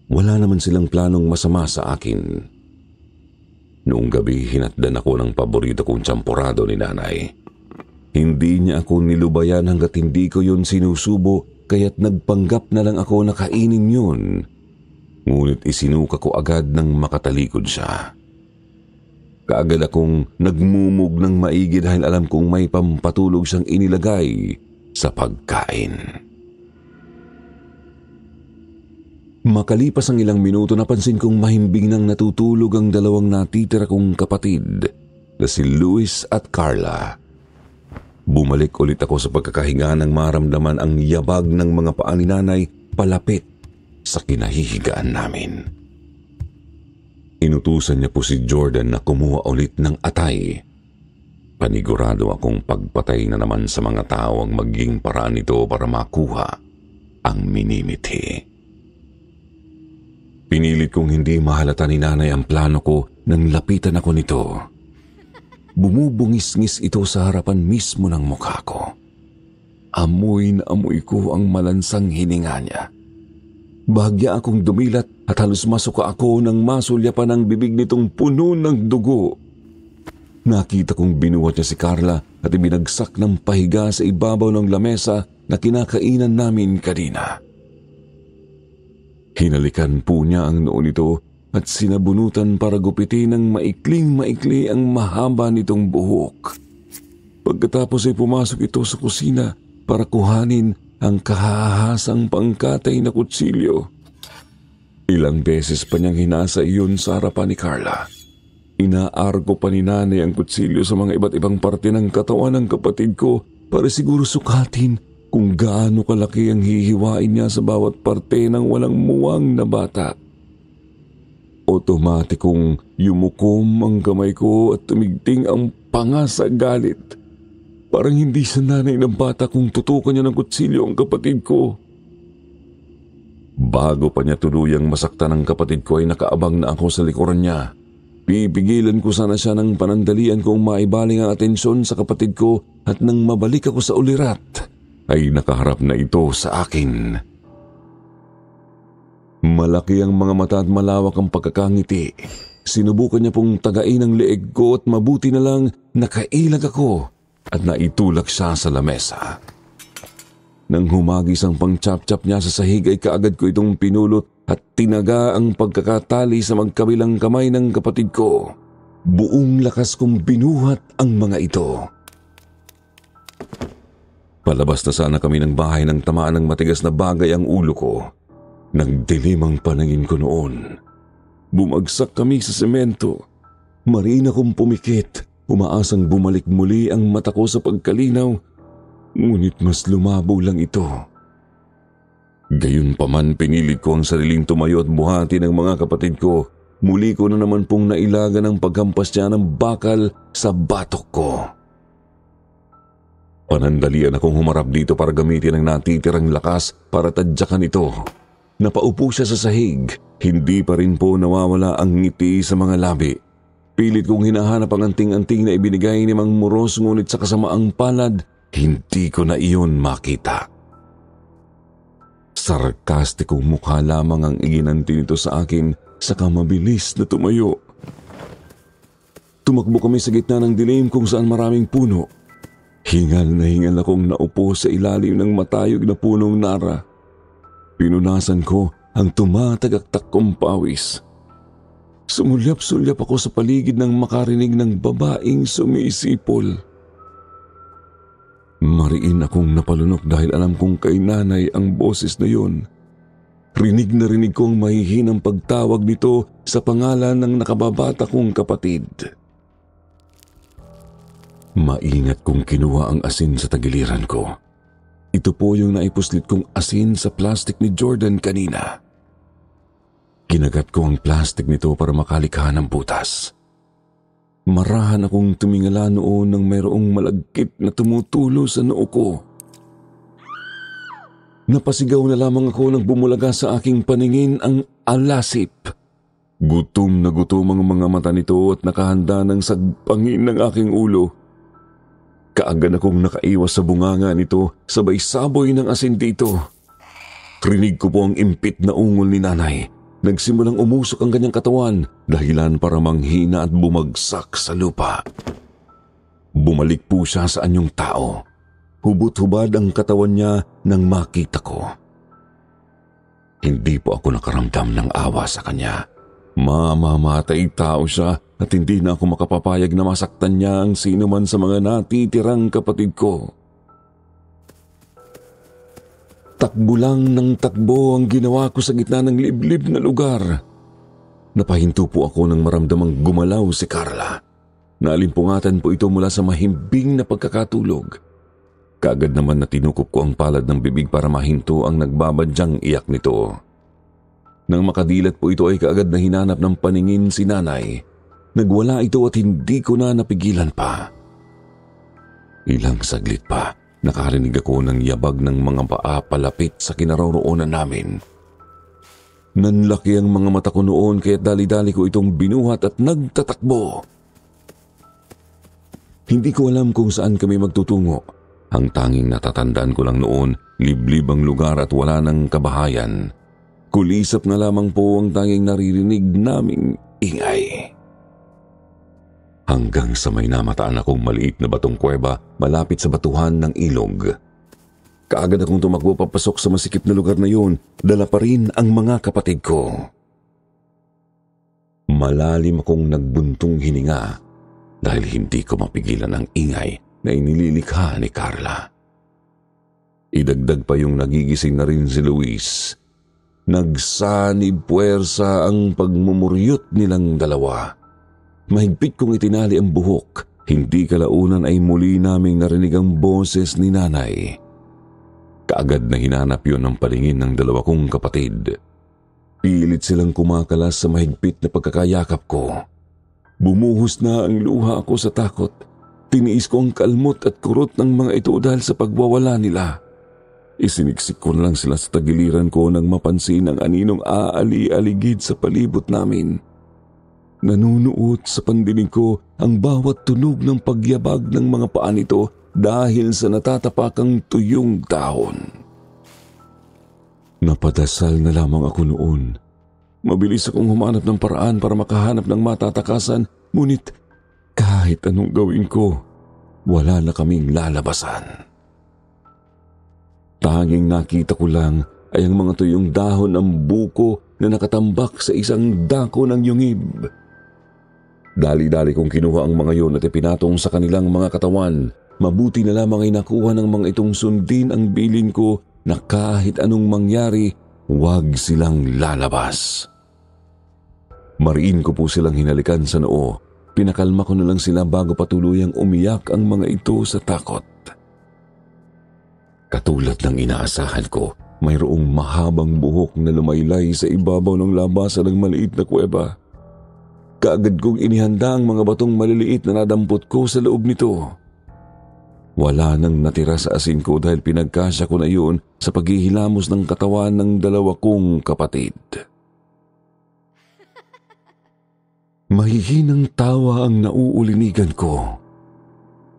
Wala naman silang planong masama sa akin. Noong gabi, hinatdan ako ng paborito kong tsampurado ni Nanay. Hindi niya ako nilubayan hanggat hindi ko yun sinusubo, kaya't nagpanggap na lang ako na kainin yun. Ngunit isinuka ko agad nang makatalikod siya. Kaagad akong nagmumug ng maigi dahil alam kong may pampatulog siyang inilagay sa pagkain. Makalipas ang ilang minuto, napansin kong mahimbing nang natutulog ang dalawang natitira kong kapatid na si Luis at Carla. Bumalik ulit ako sa pagkakahinga nang maramdaman ang yabag ng mga paa ni Nanay palapit sa kinahihigaan namin. Inutusan niya po si Jordan na kumuha ulit ng atay. Panigurado akong pagpatay na naman sa mga tao ang magiging paraan nito para makuha ang minimithi. Pinilit kong hindi mahalata ni Nanay ang plano ko nang lapitan ako nito. Bumubungis-ngis ito sa harapan mismo ng mukha ko. Amoy na amoy ko ang malansang hininga niya. Bahagya akong dumilat at halos masuka ako nang masulyapan ang bibig nitong puno ng dugo. Nakita kong binuhat niya si Carla at ibinagsak ng pahiga sa ibabaw ng lamesa na kinakainan namin kanina. Hinalikan po niya ang noo nito at sinabunutan para gupitin ng maikling-maikli ang mahaba nitong buhok. Pagkatapos ay pumasok ito sa kusina para kuhanin ang kahahasang pangkatay na kutsilyo. Ilang beses pa niyang hinasa iyon sa harapan ni Carla. Inaargo pa ni Nanay ang kutsilyo sa mga iba't ibang parte ng katawan ng kapatid ko para siguro sukatin kung gaano kalaki ang hihiwain niya sa bawat parte ng walang muwang na bata. Otomatikong yumukom ang kamay ko at tumigting ang panga sa galit. Parang hindi sa nanay ng bata kung tutukan niya ng kutsilyo ang kapatid ko. Bago pa niya tuluyang masaktan ang kapatid ko ay nakaabang na ako sa likuran niya. Pipigilan ko sana siya ng panandalian kung maibaling ang atensyon sa kapatid ko at nang mabalik ako sa ulirat ay nakaharap na ito sa akin. Malaki ang mga mata at malawak ang pagkakangiti. Sinubukan niya pong tagain ang leeg ko at mabuti na lang nakailag ako at naitulak siya sa lamesa. Nang humagis ang pang-chop-chop niya sa sahig ay kaagad ko itong pinulot at tinaga ang pagkakatali sa magkabilang kamay ng kapatid ko. Buong lakas kong binuhat ang mga ito. Palabas na sana kami ng bahay nang tamaan ng matigas na bagay ang ulo ko. Nagdilim ang paningin ko noon. Bumagsak kami sa semento. Marina kong pumikit. Umaasang bumalik muli ang mata ko sa pagkalinaw. Ngunit mas lumabo lang ito. Gayunpaman pinilit ko ang sariling tumayo at buhati ng mga kapatid ko. Muli ko na naman pong nailaga ng paghampas niya ng bakal sa batok ko. Panandalian akong humarap dito para gamitin ang natitirang lakas para tadyakan ito. Napaupo siya sa sahig. Hindi pa rin po nawawala ang ngiti sa mga labi. Pilit kong hinahanap ang anting-anting na ibinigay ni Mang Muros, ngunit sa kasamaang palad, hindi ko na iyon makita. Sarkastikong mukha lamang ang iginanti nito sa akin, saka mabilis na tumayo. Tumakbo kami sa gitna ng dilim kung saan maraming puno. Hingal na hingal akong naupo sa ilalim ng matayog na punong nara. Pinunasan ko ang tumatagaktak kong pawis. Sumulyap-sulyap ako sa paligid nang makarinig ng babaeng sumisipol. Mariin akong napalunok dahil alam kong kay nanay ang boses na yun. Rinig na rinig kong mahihinang pagtawag nito sa pangalan ng nakababata kong kapatid. Maingat kong kinuha ang asin sa tagiliran ko. Ito po yung naipuslit kong asin sa plastic ni Jordan kanina. Kinagat ko ang plastic nito para makalikha ng butas. Marahan akong tumingala noon nang mayroong malagkit na tumutulo sa noo ko. Napasigaw na lamang ako nang bumulaga sa aking paningin ang alasip. Gutom na gutom ang mga mata nito at nakahanda ng sagpangin ng aking ulo. Kaagad akong nakaiwas sa bunganga nito, sabay saboy ng asin dito. Rinig ko po ang impit na ungol ni nanay. Nagsimulang umusok ang kanyang katawan, dahilan para manghina at bumagsak sa lupa. Bumalik po siya sa anyong tao. Hubot-hubad ang katawan niya nang makita ko. Hindi po ako nakaramdam ng awa sa kanya. Mamamatay tao siya at hindi na ako makapapayag na masaktan niya ang sino man sa mga natitirang kapatid ko. Takbo lang ng takbo ang ginawa ko sa gitna ng liblib na lugar. Napahinto po ako nang maramdamang gumalaw si Carla. Naalimpungatan po ito mula sa mahimbing na pagkakatulog. Kaagad naman na tinukop ko ang palad ng bibig para mahinto ang nagbabadyang iyak nito. Nang makadilat po ito ay kaagad na hinanap ng paningin si nanay. Nagwala ito at hindi ko na napigilan pa. Ilang saglit pa. Nakarinig ako ng yabag ng mga paa palapit sa kinaroroonan namin. Nanlaki ang mga mata ko noon kaya dali-dali ko itong binuhat at nagtatakbo. Hindi ko alam kung saan kami magtutungo. Ang tanging natatandaan ko lang noon, liblib ang lugar at wala ng kabahayan. Kulisap na lamang po ang tanging naririnig naming ingay. Hanggang sa may namataan akong maliit na batong kuweba malapit sa batuhan ng ilog. Kaagad akong tumakbo papasok sa masikip na lugar na yun, dala pa rin ang mga kapatid ko. Malalim akong nagbuntong hininga dahil hindi ko mapigilan ang ingay na inililikha ni Carla. Idagdag pa yung nagigising na rin si Luis. Nagsanib puwersa ang pagmumuryot nilang dalawa. Mahigpit kong itinali ang buhok. Hindi kalaunan ay muli naming narinig ang boses ni nanay. Kaagad na hinanap yun ang palingin ng dalawa kong kapatid. Pilit silang kumakalas sa mahigpit na pagkakayakap ko. Bumuhos na ang luha ko sa takot. Tiniis ko ang kalmot at kurot ng mga ito dahil sa pagwawala nila. Isiniksik ko na lang sila sa tagiliran ko nang mapansin ang aninong aali-aligid sa palibot namin. Nanunuot sa pandinig ko ang bawat tunog ng pagyabag ng mga paa nito dahil sa natatapakang tuyong dahon. Napadasal na lamang ako noon. Mabilis akong humanap ng paraan para makahanap ng matatakasan, ngunit kahit anong gawin ko, wala na kaming lalabasan. Tanging nakita ko lang ay ang mga tuyong dahon ng buko na nakatambak sa isang dako ng yungib. Dali-dali kong kinuha ang mga yun at ipinatong sa kanilang mga katawan. Mabuti na lamang ay nakuha ng mga itong sundin ang bilin ko na kahit anong mangyari, huwag silang lalabas. Mariin ko po silang hinalikan sa noo. Pinakalma ko na lang sila bago patuluyang umiyak ang mga ito sa takot. Katulad ng inaasahan ko, mayroong mahabang buhok na lumaylay sa ibabaw ng labasan ng maliit na kuweba. Kaagad kong inihanda ang mga batong maliliit na nadampot ko sa loob nito. Wala nang natira sa asin ko dahil pinagkasya ko na yun sa paghihilamos ng katawan ng dalawa kong kapatid. Mahihinang tawa ang nauulinigan ko.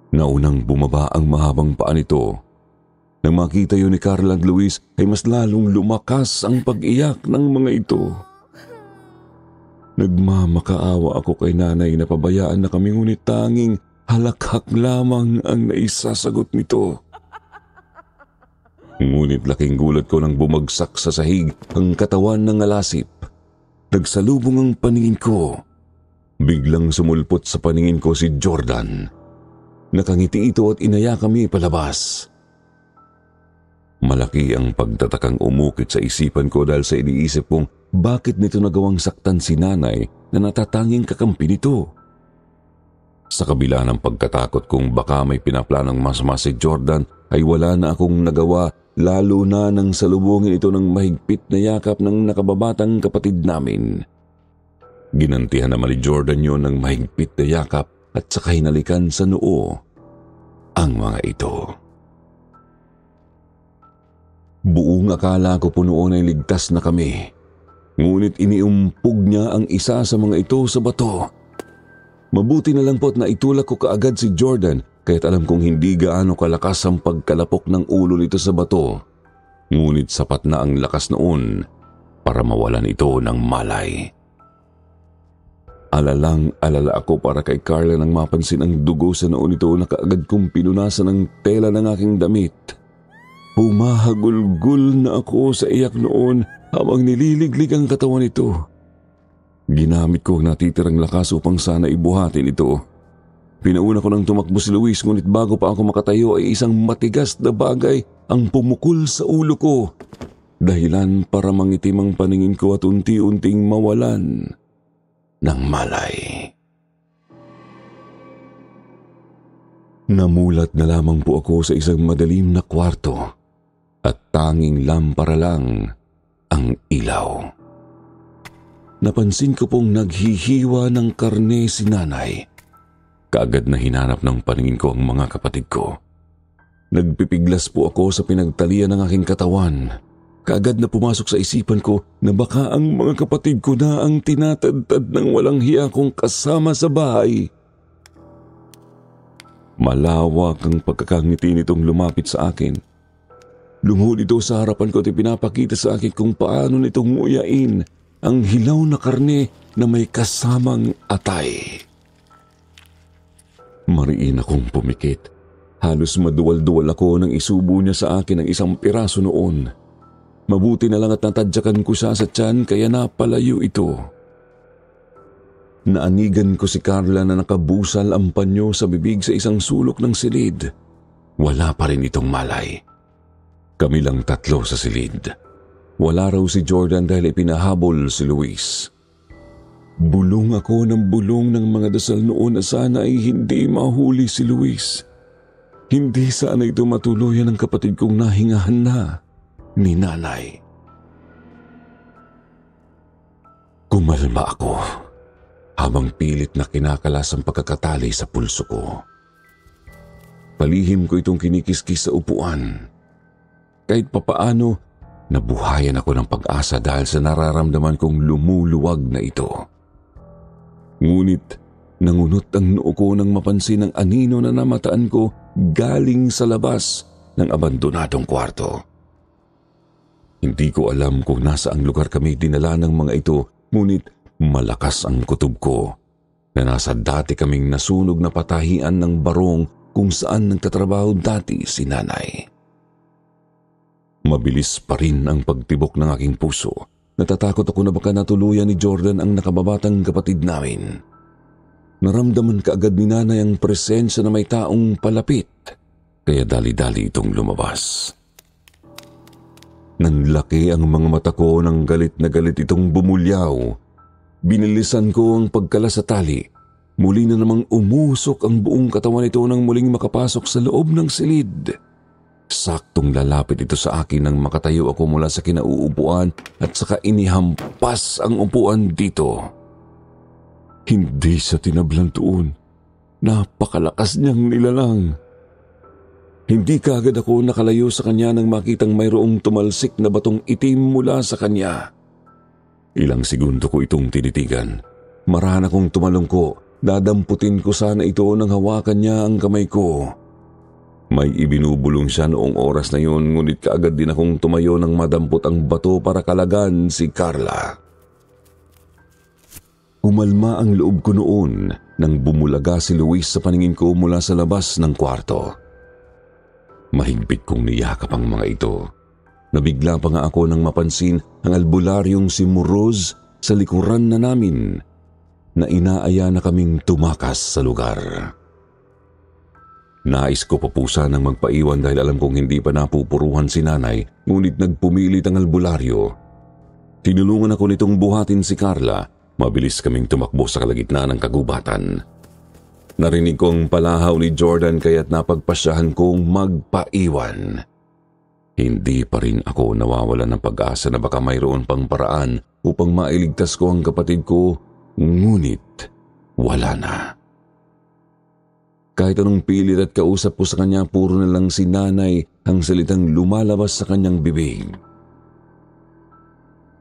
Naunang bumaba ang mahabang paa nito. Nang makita yun ni Carla at Luis ay mas lalong lumakas ang pag-iyak ng mga ito. Nagmamakaawa ako kay nanay na pabayaan na kami ngunit tanging halakhak lamang ang naisasagot nito. Ngunit laking gulat ko nang bumagsak sa sahig ang katawan ng alasip. Nagsalubong ang paningin ko. Biglang sumulpot sa paningin ko si Jordan. Nakangiti ito at inaya kami palabas. Malaki ang pagtatakang umukit sa isipan ko dahil sa iniisip kong bakit nito nagawang saktan si nanay na natatanging kakampi nito. Sa kabila ng pagkatakot kung baka may pinaplanong masama si Jordan ay wala na akong nagawa lalo na nang salubungin ito ng mahigpit na yakap ng nakababatang kapatid namin. Ginantihan naman ni Jordan yun ng mahigpit na yakap at saka hinalikan sa noo ang mga ito. Buong akala ko po noon ay ligtas na kami. Ngunit iniumpog niya ang isa sa mga ito sa bato. Mabuti na lang po at naitulak ko kaagad si Jordan kahit alam kong hindi gaano kalakas ang pagkalapok ng ulo nito sa bato. Ngunit sapat na ang lakas noon para mawalan ito ng malay. Alalang-alala ako para kay Carla nang mapansin ang dugo sa noo nito na kaagad kong pinunasan ng tela ng aking damit. Humahagulgul na ako sa iyak noon habang nililiglig ang katawan nito. Ginamit ko ang natitirang lakas upang sana ibuhatin ito. Pinauna ko nang tumakbo si Luis ngunit bago pa ako makatayo ay isang matigas na bagay ang pumukol sa ulo ko. Dahilan para mangitim ang paningin ko at unti-unting mawalan ng malay. Namulat na lamang po ako sa isang madilim na kwarto at tanging lampara lang ang ilaw. Napansin ko pong naghihiwa ng karne si nanay. Kaagad na hinanap ng paningin ko ang mga kapatid ko. Nagpipiglas po ako sa pinagtalian ng aking katawan. Kaagad na pumasok sa isipan ko na baka ang mga kapatid ko na ang tinatadtad ng walang hiya kong kasama sa bahay. Malawak ang pagkakangiti nitong lumapit sa akin. Lumuhod ito sa harapan ko at ipinapakita sa akin kung paano nitong nguyain ang hilaw na karne na may kasamang atay. Mariin akong pumikit. Halos maduwal-duwal ako nang isubo niya sa akin ang isang piraso noon. Mabuti na lang at natadyakan ko siya sa tiyan kaya napalayo ito. Naanigan ko si Carla na nakabusal ang panyo sa bibig sa isang sulok ng silid. Wala pa rin itong malay. Kami lang tatlo sa silid. Wala raw si Jordan dahil ipinahabol si Luis. Bulong ako ng bulong ng mga dasal noon na sana ay hindi mahuli si Luis. Hindi sana ito matuluyan ng kapatid kong nahingahan na ni nanay. Kumalma ako habang pilit na kinakalas ang pagkakatali sa pulso ko. Palihim ko itong kinikiskis sa upuan. Kahit papaano, nabuhayan ako ng pag-asa dahil sa nararamdaman kong lumuluwag na ito. Ngunit nangunot ang noo ko nang mapansin ang anino na namataan ko galing sa labas ng abandonadong kwarto. Hindi ko alam kung nasaang lugar kami dinala ng mga ito, ngunit malakas ang kutob ko na nasa dati kaming nasunog na patahian ng barong kung saan nagtatrabaho dati si nanay. Mabilis pa rin ang pagtibok ng aking puso. Natatakot ako na baka natuluyan ni Jordan ang nakababatang kapatid namin. Naramdaman kaagad ni nanay ang presensya na may taong palapit, kaya dali-dali itong lumabas. Nanlaki ang mga mata ko nang galit na galit itong bumulyaw. Binilisan ko ang pagkalas sa tali. Muli na namang umusok ang buong katawan nito nang muling makapasok sa loob ng silid. Saktong lalapit ito sa akin nang makatayo ako mula sa kinauupuan at saka inihampas ang upuan dito. Hindi siya tinablang tuon. Napakalakas niyang nilalang. Hindi kaagad ako nakalayo sa kanya nang makitang mayroong tumalsik na batong itim mula sa kanya. Ilang segundo ko itong tinitigan. Marahan akong tumalungko. Dadamputin ko sana ito nang hawakan niya ang kamay ko. May ibinubulong siya noong oras na yun, ngunit kaagad din akong tumayo nang madampot ang bato para kalagan si Carla. Umalma ang loob ko noon nang bumulaga si Luis sa paningin ko mula sa labas ng kwarto. Mahigpit kong niyakap ang mga ito. Nabigla pa nga ako nang mapansin ang albularyong si Muroz sa likuran na namin na inaaya na kaming tumakas sa lugar. Nais ko pa po sanang magpaiwan dahil alam kong hindi pa napupuruhan si nanay, ngunit nagpumilit ang albularyo. Tinulungan ako nitong buhatin si Carla. Mabilis kaming tumakbo sa kalagitnaan ng kagubatan. Narinig ko ang palahaw ni Jordan kaya't napagpasyahan kong magpaiwan. Hindi pa rin ako nawawalan ng pag-asa na baka mayroon pang paraan upang mailigtas ko ang kapatid ko, ngunit wala na. Kahit anong pilit at kausap ko sa kanya, puro na lang si nanay ang salitang lumalabas sa kanyang bibig.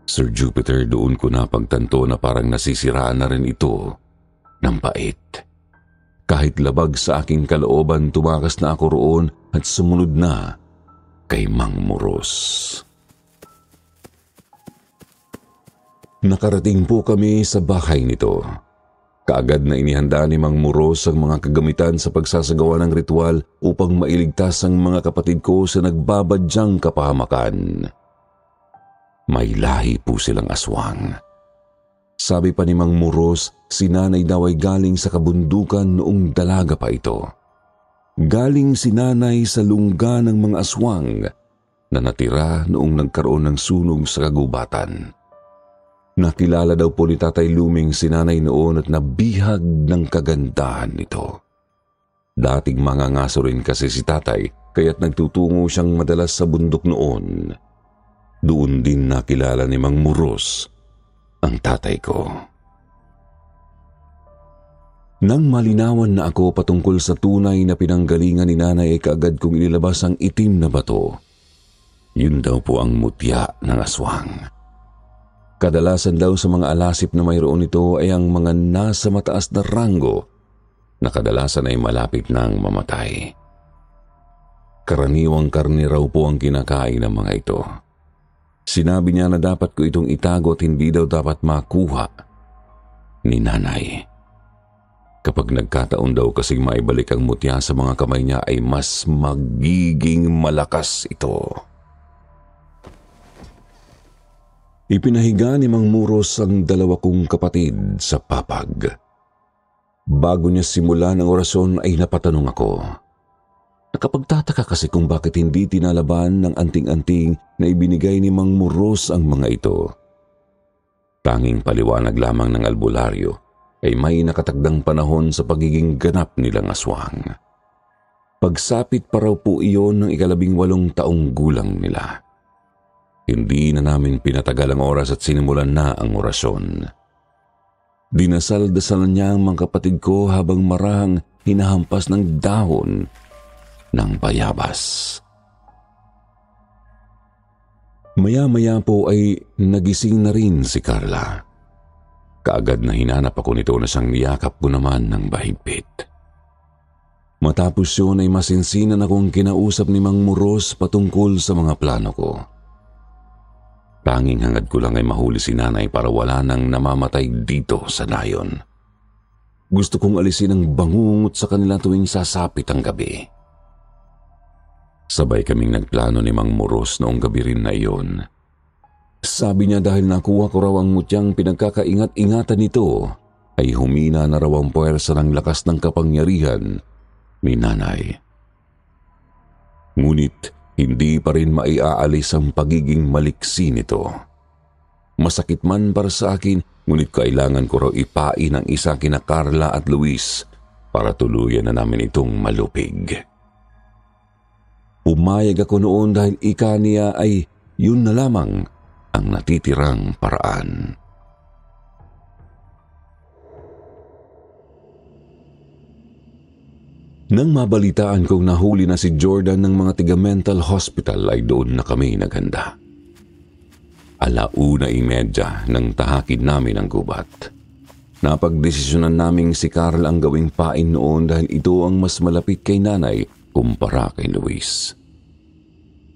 Sir Jupiter, doon ko napagtanto na parang nasisiraan na rin ito ng pait. Kahit labag sa aking kalooban, tumakas na ako roon at sumunod na kay Mang Muros. Nakarating po kami sa bahay nito. Kaagad na inihanda ni Mang Muros ang mga kagamitan sa pagsasagawa ng ritual upang mailigtas ang mga kapatid ko sa nagbabadyang kapahamakan. May lahi po silang aswang. Sabi pa ni Mang Muros, si nanay daw ay galing sa kabundukan noong dalaga pa ito. Galing si nanay sa lungga ng mga aswang na natira noong nagkaroon ng sunog sa kagubatan. Nakilala daw po ni Tatay Luming si nanay noon at nabihag ng kagandahan nito. Dating mangangaso rin kasi si tatay kaya't nagtutungo siyang madalas sa bundok noon. Doon din nakilala ni Mang Muros ang tatay ko. Nang malinawan na ako patungkol sa tunay na pinanggalingan ni nanay ay kaagad kong inilabas ang itim na bato. Yun daw po ang mutya ng aswang. Kadalasan daw sa mga alasip na mayroon ito ay ang mga nasa mataas na ranggo na kadalasan ay malapit nang mamatay. Karaniwang karni raw po ang kinakain ng mga ito. Sinabi niya na dapat ko itong itago at hindi daw dapat makuha ni nanay. Kapag nagkataon daw kasing maibalik ang mutya sa mga kamay niya ay mas magiging malakas ito. Ipinahiga ni Mang Muros ang dalawa kong kapatid sa papag. Bago niya simulan ang orasyon ay napatanong ako. Nakapagtataka kasi kung bakit hindi tinalaban ng anting-anting na ibinigay ni Mang Muros ang mga ito. Tanging paliwanag lamang ng albularyo ay may nakatagdang panahon sa pagiging ganap nilang aswang. Pagsapit pa raw po iyon ng 18 taong gulang nila. Hindi na namin pinatagal ang oras at sinimulan na ang orasyon. Dinasal-dasal niya ang mga kapatid ko habang marahang hinahampas ng dahon ng bayabas. Maya-maya po ay nagising na rin si Carla. Kaagad na hinanap ako nito na siyang niyakap ko naman ng bahigpit. Matapos yun ay masinsinan akong kinausap ni Mang Muros patungkol sa mga plano ko. Tanging hangad ko lang ay mahuli si nanay para wala nang namamatay dito sa nayon. Gusto kong alisin ang bangungot sa kanila tuwing sasapit ang gabi. Sabay kaming nagplano ni Mang Muros noong gabi rin na iyon. Sabi niya dahil nakuha ko raw ang mutyang pinagkakaingat-ingatan nito, ay humina na raw ang puwersa ng lakas ng kapangyarihan ni nanay. Ngunit hindi pa rin maiaalis ang pagiging maliksi nito. Masakit man para sa akin, ngunit kailangan ko raw ipain ang isa kina Carla at Luis para tuluyan na namin itong malupig. Pumayag ako noon dahil ika niya ay yun na lamang ang natitirang paraan. Nang mabalitaan kong nahuli na si Jordan ng mga tiga-mental hospital ay doon na kami naghanda. 1:30 nang tahakid namin ang gubat. Napagdesisyonan naming si Carl ang gawing pain noon dahil ito ang mas malapit kay nanay kumpara kay Luis.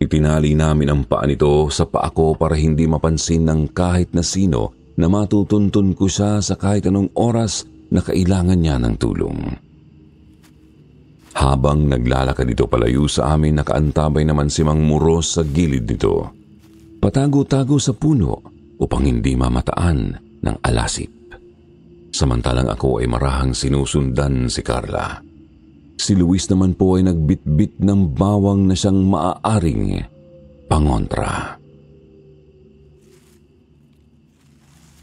Itinali namin ang paa nito sa paa ko para hindi mapansin ng kahit na sino na matutuntun ko siya sa kahit anong oras na kailangan niya ng tulong. Habang naglalakad ito palayo sa amin, nakaantabay naman si Mang Muros sa gilid nito. Patago-tago sa puno upang hindi mamataan ng alasip. Samantalang ako ay marahang sinusundan si Carla. Si Luis naman po ay nagbitbit ng bawang na siyang maaaring pangontra.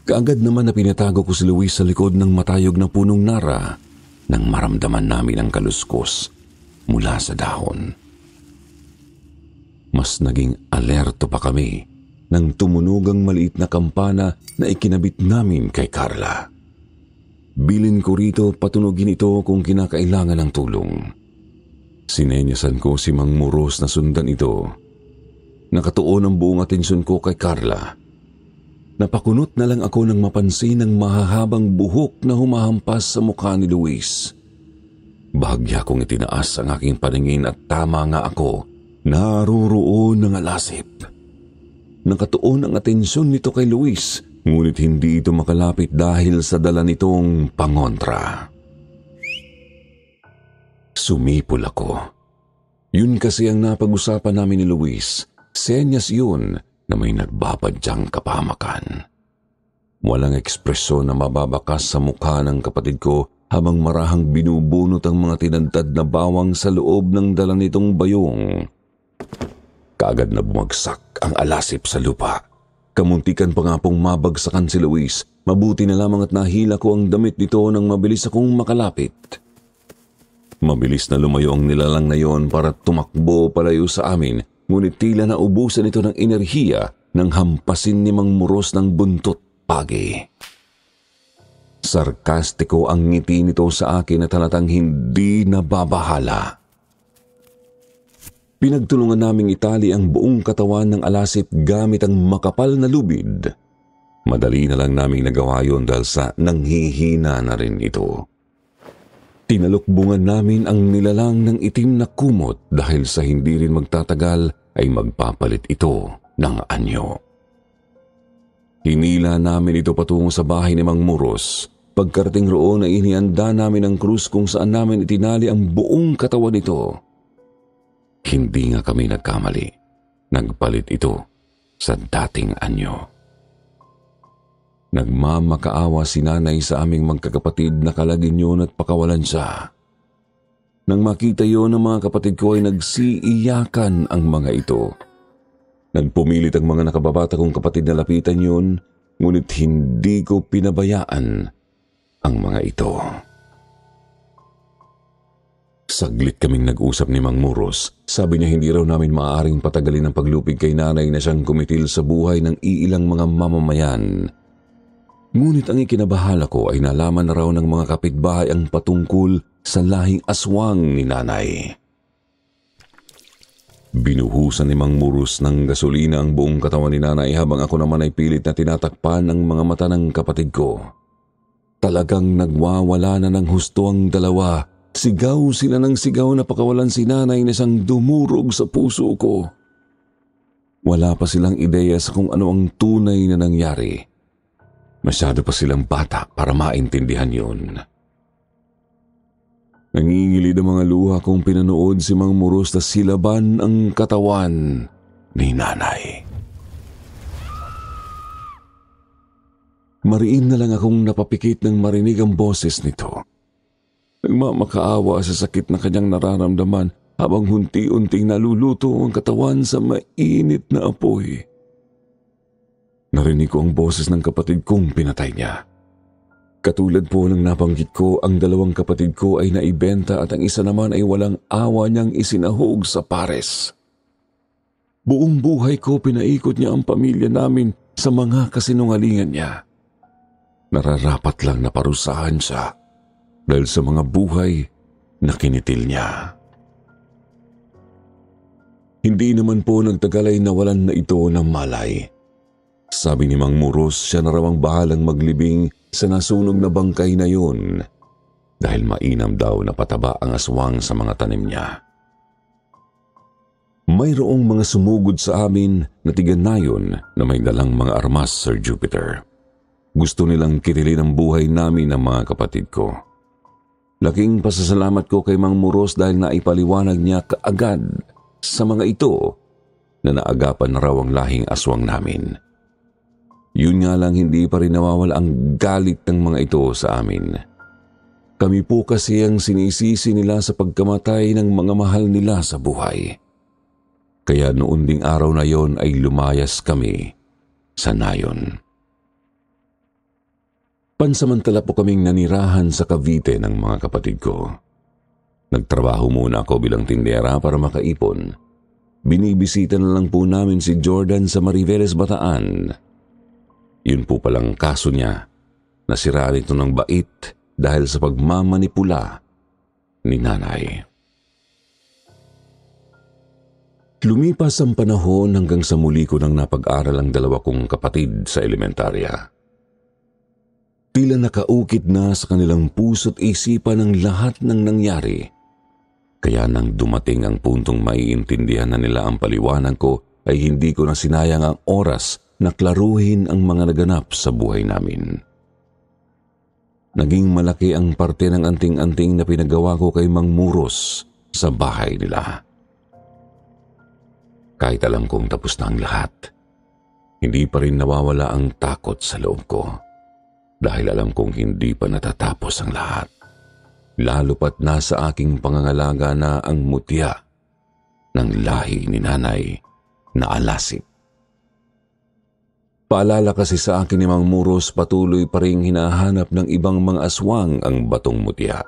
Kaagad naman na pinatago ko si Luis sa likod ng matayog na punong nara nang maramdaman namin ang kaluskos mula sa dahon. Mas naging alerto pa kami nang tumunog ang maliit na kampana na ikinabit namin kay Carla. Bilin ko rito patunogin ito kung kinakailangan ng tulong. Sinenyasan ko si Mang Muros na sundan ito. Nakatuon ang buong atensyon ko kay Carla. Napakunot na lang ako nang mapansin ang mahahabang buhok na humahampas sa mukha ni Luis. Bahagya kong itinaas ang aking paningin at tama nga ako, naruroon ng alasip. Nakatuon ang atensyon nito kay Luis, ngunit hindi ito makalapit dahil sa dala nitong pangontra. Sumipol ako. Yun kasi ang napag-usapan namin ni Luis. Senyas yun na may nagbabadyang kapahamakan. Walang ekspresyon na mababakas sa mukha ng kapatid ko habang marahang binubunot ang mga tinadtad na bawang sa loob ng dala nitong bayong. Kaagad na bumagsak ang alasip sa lupa. Kamuntikan pa nga pong mabagsakan si Luis. Mabuti na lamang at nahila ko ang damit nito nang mabilis akong makalapit. Mabilis na lumayo ang nilalang na yon para tumakbo palayo sa amin, ngunit tila na ubusan ito ng enerhiya nang hampasin ni Mang Muros ng buntot pagi. Sarkastiko ang ngiti nito sa akin at halatang hindi nababahala. Pinagtulungan naming itali ang buong katawan ng alasip gamit ang makapal na lubid. Madali na lang naming nagawa yun dahil sa nanghihina na rin ito. Tinalukbungan namin ang nilalang ng itim na kumot dahil sa hindi rin magtatagal ay magpapalit ito ng anyo. Hinila namin ito patungo sa bahay ni Mang Muros. Pagkarating roon ay inihanda namin ang krus kung saan namin itinali ang buong katawan nito. Hindi nga kami nagkamali. Nagpalit ito sa dating anyo. Nagmamakaawa si nanay sa aming magkakapatid na kalagin yun at pakawalan siya. Nang makita yun ng mga kapatid ko ay nagsiiyakan ang mga ito. Nagpumilit ang mga nakababata kong kapatid na lapitan yun, ngunit hindi ko pinabayaan ang mga ito. Saglit kaming nag-usap ni Mang Muros. Sabi niya hindi raw namin maaaring patagalin ang paglupig kay nanay na siyang kumitil sa buhay ng iilang mga mamamayan. Ngunit ang ikinabahala ko ay nalaman na raw ng mga kapitbahay ang patungkol sa lahing aswang ni nanay. Binuhusan ni Mang Muros ng gasolina ang buong katawan ni nanay habang ako naman ay pilit na tinatakpan ang mga mata ng kapatid ko. Talagang nagwawala na ng husto ang dalawa. Sigaw sila ng sigaw na pakawalan si nanay na siyang dumurog sa puso ko. Wala pa silang ideya sa kung ano ang tunay na nangyari. Masyado pa silang bata para maintindihan yun. Nangingilid ang mga luha kung pinanood si Mang Muros na silaban ang katawan ni nanay. Mariin na lang akong napapikit nang marinig ang boses nito. Nagmamakaawa sa sakit na kanyang nararamdaman habang hunti-unting naluluto ang katawan sa mainit na apoy. Narinig ko ang boses ng kapatid kong pinatay niya. Katulad po ng nabanggit ko, ang dalawang kapatid ko ay naibenta at ang isa naman ay walang awa niyang isinahog sa pares. Buong buhay ko pinaikot niya ang pamilya namin sa mga kasinungalingan niya. Nararapat lang na parusahan siya dahil sa mga buhay na kinitil niya. Hindi naman po nagtagal ay nawalan na ito ng malay. Sabi ni Mang Muros, siya na raw ang bahalang maglibing sa nasunog na bangkay na yun dahil mainam daw na pataba ang aswang sa mga tanim niya. Mayroong mga sumugod sa amin na tiganayon na may dalang mga armas, Sir Jupiter. Gusto nilang kitilin ang buhay namin ng mga kapatid ko. Laking pasasalamat ko kay Mang Muros dahil naipaliwanag niya kaagad sa mga ito na naagapan na raw ang lahing aswang namin. Yun nga lang, hindi pa rin nawawala ang galit ng mga ito sa amin. Kami po kasi ang sinisisi nila sa pagkamatay ng mga mahal nila sa buhay. Kaya noon ding araw na yon ay lumayas kami sa nayon. Pansamantala po kaming nanirahan sa Cavite ng mga kapatid ko. Nagtrabaho muna ako bilang tindera para makaipon. Binibisita na lang po namin si Jordan sa Mariveles, Bataan. Yun po palang kaso niya. Nasiraan ito ng bait dahil sa pagmamanipula ni nanay. Lumipas ang panahon hanggang sa muli ko nang napag-aral ang dalawa kong kapatid sa elementarya. Tila nakaukit na sa kanilang puso't isipan ang lahat ng nangyari. Kaya nang dumating ang puntong maiintindihan na nila ang paliwanag ko, ay hindi ko na sinayang ang oras na klaruhin ang mga naganap sa buhay namin. Naging malaki ang parte ng anting-anting na pinagawa ko kay Mang Muros sa bahay nila. Kahit alam kong tapos na ang lahat, hindi pa rin nawawala ang takot sa loob ko. Dahil alam kong hindi pa natatapos ang lahat. Lalo pat nasa aking pangangalaga na ang mutya ng lahi ni nanay na Alasip. Paalala kasi sa akin ni Mang Muros, patuloy pa rin hinahanap ng ibang mga aswang ang batong mutya.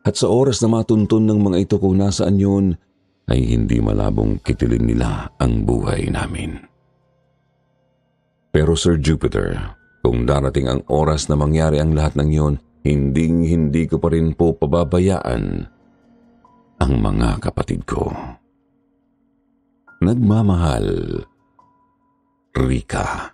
At sa oras na matuntun ng mga ito kung nasaan yun, ay hindi malabong kitilin nila ang buhay namin. Pero Sir Jupiter, kung darating ang oras na mangyari ang lahat ng yon, hindi ko pa rin po pababayaan ang mga kapatid ko. Nagmamahal, Rika.